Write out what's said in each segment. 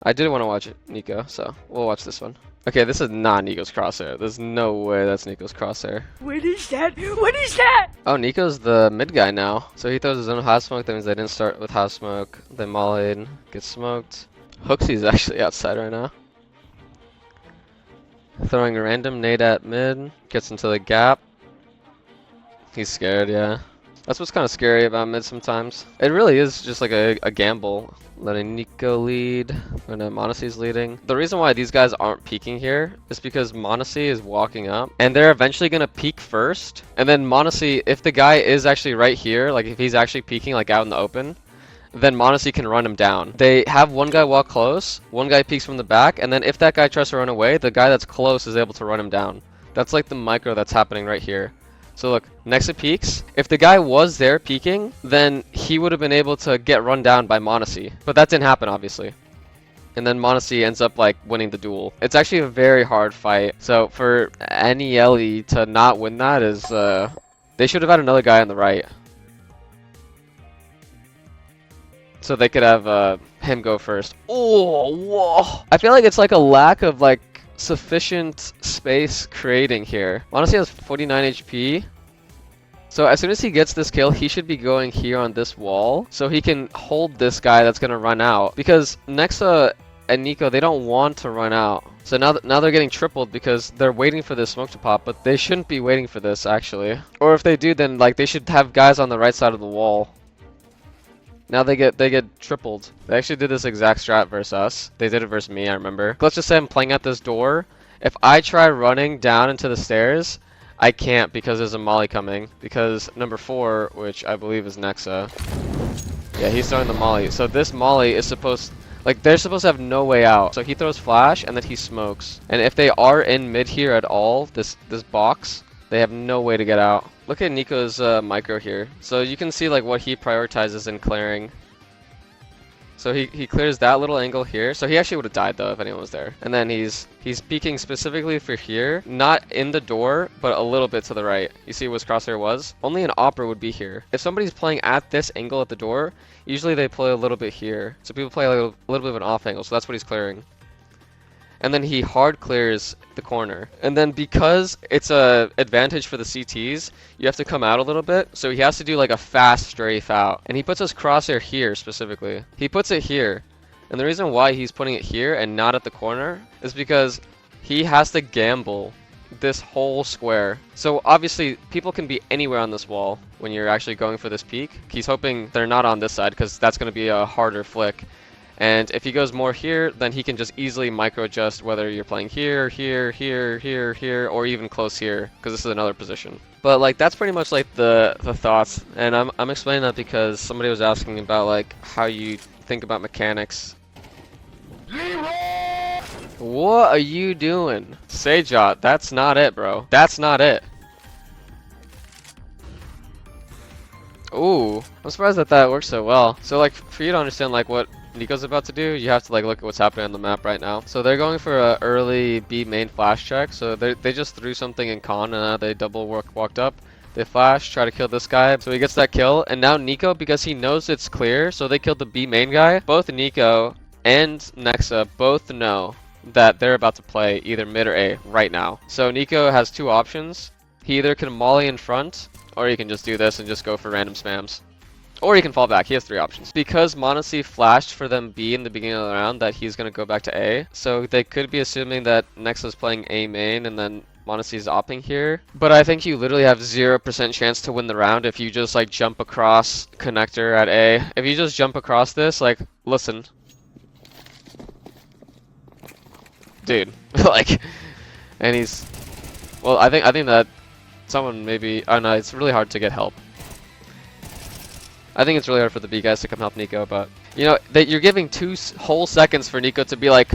I did want to watch Niko, so we'll watch this one. Okay, this is not Niko's Crosshair. There's no way that's Niko's Crosshair. What is that? What is that? Oh, Niko's the mid guy now. So he throws his own hot smoke. That means they didn't start with hot smoke. They mollied, get smoked. Hooksy's actually outside right now. Throwing a random nade at mid. Gets into the gap. He's scared, yeah. That's what's kind of scary about mid sometimes. It really is just like a gamble. Letting Niko lead, when Monesy's leading. The reason why these guys aren't peeking here is because Monesy is walking up, and they're eventually gonna peek first. And then Monesy, if the guy is actually right here, like if he's actually peeking like out in the open, then Monesy can run him down. They have one guy walk close, one guy peeks from the back, and then if that guy tries to run away, the guy that's close is able to run him down. That's like the micro that's happening right here. So look, Nexa peeks. If the guy was there peeking, then he would have been able to get run down by Monesy. But that didn't happen, obviously. And then Monesy ends up like winning the duel. It's actually a very hard fight. So for Elige to not win that is, they should have had another guy on the right. So they could have him go first. Oh, whoa! I feel like it's like a lack of like sufficient space creating here. Monesy has 49 HP. So as soon as he gets this kill, he should be going here on this wall. So he can hold this guy that's going to run out. Because Nexa and Niko, they don't want to run out. So now they're getting tripled because they're waiting for this smoke to pop. But they shouldn't be waiting for this, actually. Or if they do, then like they should have guys on the right side of the wall. Now they get tripled. They actually did this exact strat versus us. They did it versus me, I remember. Let's just say I'm playing at this door. If I try running down into the stairs, I can't because there's a molly coming. Because number 4, which I believe is Nexa. Yeah, he's throwing the molly. So this molly is supposed... Like, they're supposed to have no way out. So he throws flash, and then he smokes. And if they are in mid here at all, this box, they have no way to get out. Look at Niko's micro here. So you can see like what he prioritizes in clearing. So he clears that little angle here. So he actually would have died though if anyone was there. And then he's peeking specifically for here. Not in the door, but a little bit to the right. You see what his crosshair was? Only an opera would be here. If somebody's playing at this angle at the door, usually they play a little bit here. So people play a little bit of an off angle. So that's what he's clearing. And then he hard clears the corner. And then because it's a advantage for the CTs, you have to come out a little bit. So he has to do like a fast strafe out. And he puts his crosshair here specifically. He puts it here. And the reason why he's putting it here and not at the corner is because he has to gamble this whole square. So obviously people can be anywhere on this wall when you're actually going for this peak. He's hoping they're not on this side because that's going to be a harder flick. And if he goes more here, then he can just easily micro adjust whether you're playing here, here, here, here, here, or even close here, because this is another position. But like that's pretty much like the thoughts, and I'm explaining that because somebody was asking about like how you think about mechanics. What are you doing? Sejot, that's not it, bro. That's not it. Ooh, I'm surprised that works so well. So like for you to understand like what Niko's about to do, you have to like look at what's happening on the map right now. So they're going for a early B main flash check. So they just threw something in con and they double walked up. They flash, try to kill this guy. So he gets that kill. And now Niko, because he knows it's clear, so they killed the B main guy. Both Niko and Nexa both know that they're about to play either mid or A right now. So Niko has two options. He either can molly in front, or he can just do this and just go for random spams. Or he can fall back. He has 3 options. Because Monesy flashed for them B in the beginning of the round, that he's going to go back to A. So they could be assuming that Nexa's playing A main and then Monesy's opping here. But I think you literally have 0% chance to win the round if you just like jump across connector at A. If you just jump across this, like, listen. Dude, like, and he's, well, I think that someone maybe, I don't know, it's really hard to get help. I think it's really hard for the B guys to come help Niko, but you know that you're giving 2 whole seconds for Niko to be like,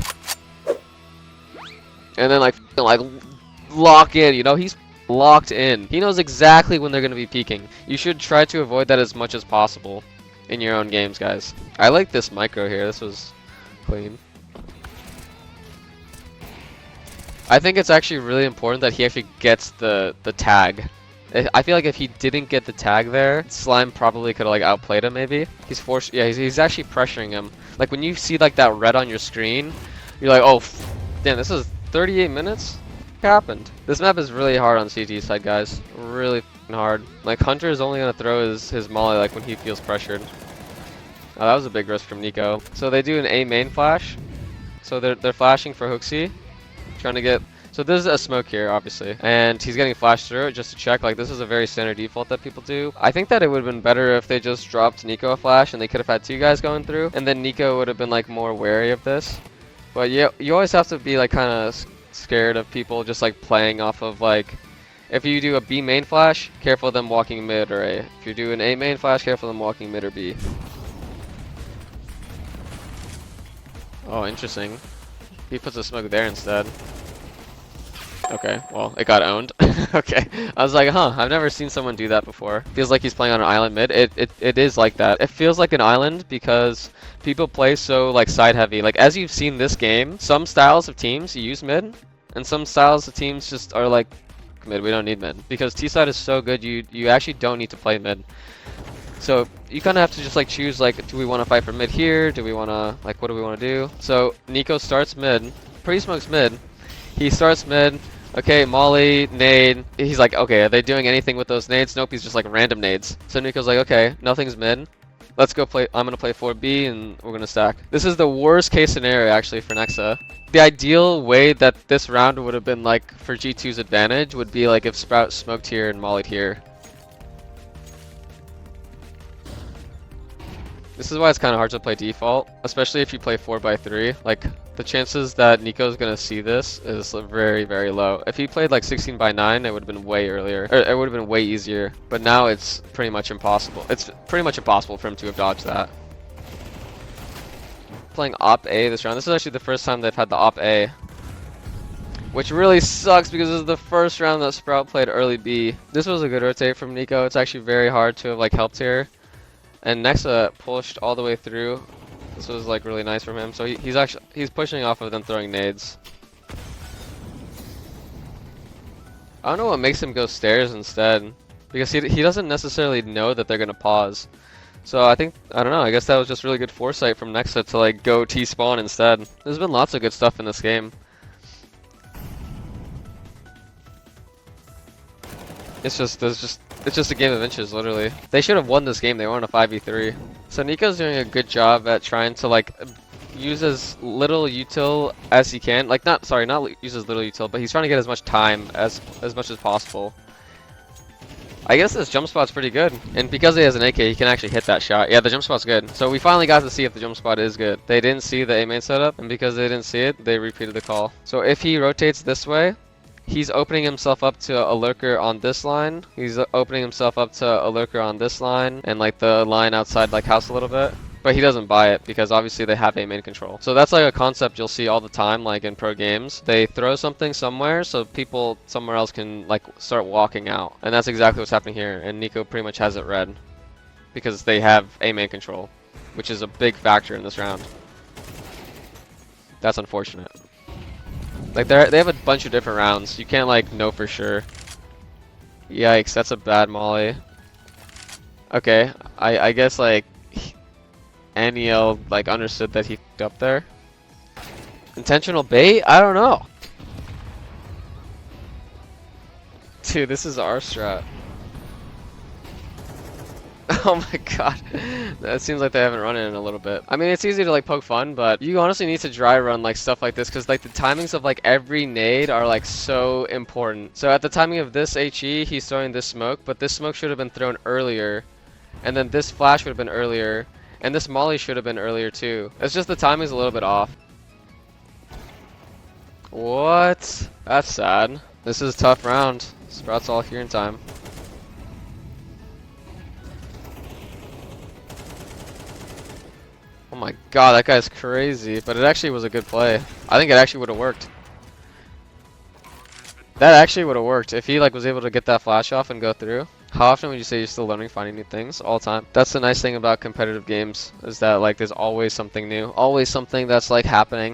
and then like lock in. You know, he's locked in. He knows exactly when they're gonna be peaking. You should try to avoid that as much as possible in your own games, guys. I like this micro here. This was clean. I think it's actually really important that he actually gets the tag. I feel like if he didn't get the tag there, Slime probably could have like outplayed him maybe. He's forced, yeah, he's actually pressuring him. Like when you see like that red on your screen, you're like, oh, damn, this is 38 minutes? What happened? This map is really hard on CT side, guys. Really hard. Like Hunter is only gonna throw his molly like when he feels pressured. Oh, that was a big risk from Niko. So they do an A main flash. So they're flashing for Hooksy, trying to get. So there's a smoke here, obviously, and he's getting flashed through it just to check. Like this is a very standard default that people do. I think that it would have been better if they just dropped Niko a flash and they could have had 2 guys going through, and then Niko would have been like more wary of this. But you always have to be like kind of scared of people just like playing off of like. If you do a B main flash, careful of them walking mid or A. If you do an A main flash, careful of them walking mid or B. Oh, interesting. He puts a smoke there instead. Okay, well, it got owned. Okay, I was like, huh, I've never seen someone do that before. Feels like he's playing on an island mid. It is like that. It feels like an island because people play so like side heavy. Like as you've seen this game, some styles of teams use mid, and some styles of teams just are like, mid, we don't need mid. Because T side is so good, you actually don't need to play mid. So you kind of have to just like choose like, do we want to fight for mid here? Do we want to like, what do we want to do? So Niko starts mid, pre-smokes mid. He starts mid. Okay, molly, nade. He's like, okay, are they doing anything with those nades? Nope, he's just like random nades. So Niko's like, okay, nothing's mid. Let's go play. I'm gonna play 4B and we're gonna stack. This is the worst case scenario actually for Nexa. The ideal way that this round would have been like for G2's advantage would be like if Sprout smoked here and mollied here. This is why it's kind of hard to play default, especially if you play 4x3. Like, the chances that Niko's gonna see this is very, very low. If he played like 16x9, it would have been way earlier, or it would have been way easier. But now it's pretty much impossible. It's pretty much impossible for him to have dodged that. Playing Op A this round. This is actually the first time they've had the Op A, which really sucks because this is the first round that Sprout played early B. This was a good rotate from Niko. It's actually very hard to have like helped here. And Nexa pushed all the way through. This was like really nice from him. So he's pushing off of them throwing nades. I don't know what makes him go stairs instead, because he doesn't necessarily know that they're gonna pause. So I don't know. I guess that was just really good foresight from Nexa to like go T spawn instead. There's been lots of good stuff in this game. It's just a game of inches, literally. They should have won this game. They were on a 5v3. So Niko's doing a good job at trying to like use as little util as he can. Like not use as little util, but he's trying to get as much time as much as possible. I guess this jump spot's pretty good, and because he has an AK, he can actually hit that shot. Yeah, the jump spot's good. So we finally got to see if the jump spot is good. They didn't see the A main setup, and because they didn't see it, they repeated the call. So if he rotates this way, he's opening himself up to a lurker on this line. He's opening himself up to a lurker on this line and like the line outside like house a little bit. But he doesn't buy it because obviously they have A main control. So that's like a concept you'll see all the time like in pro games. They throw something somewhere so people somewhere else can like start walking out. And that's exactly what's happening here. And Niko pretty much has it read because they have A main control, which is a big factor in this round. That's unfortunate. Like they have a bunch of different rounds. You can't like know for sure. Yikes, that's a bad molly. Okay, I guess like NEL like understood that he f***ed up there. Intentional bait? I don't know. Dude, this is our strat. Oh my god. That seems like they haven't run it in a little bit. I mean, it's easy to like poke fun, but you honestly need to dry run like stuff like this because like the timings of like every nade are like so important. So at the timing of this HE, he's throwing this smoke, but this smoke should have been thrown earlier. And then this flash would have been earlier. And this molly should have been earlier too. It's just the timing's a little bit off. What? That's sad. This is a tough round. Sprout's all here in time. Oh my god, that guy's crazy. But it actually was a good play. I think it actually would have worked. That actually would have worked if he like was able to get that flash off and go through. How often would you say you're still learning, finding new things? All the time. That's the nice thing about competitive games, is that like there's always something new. Always something that's like happening.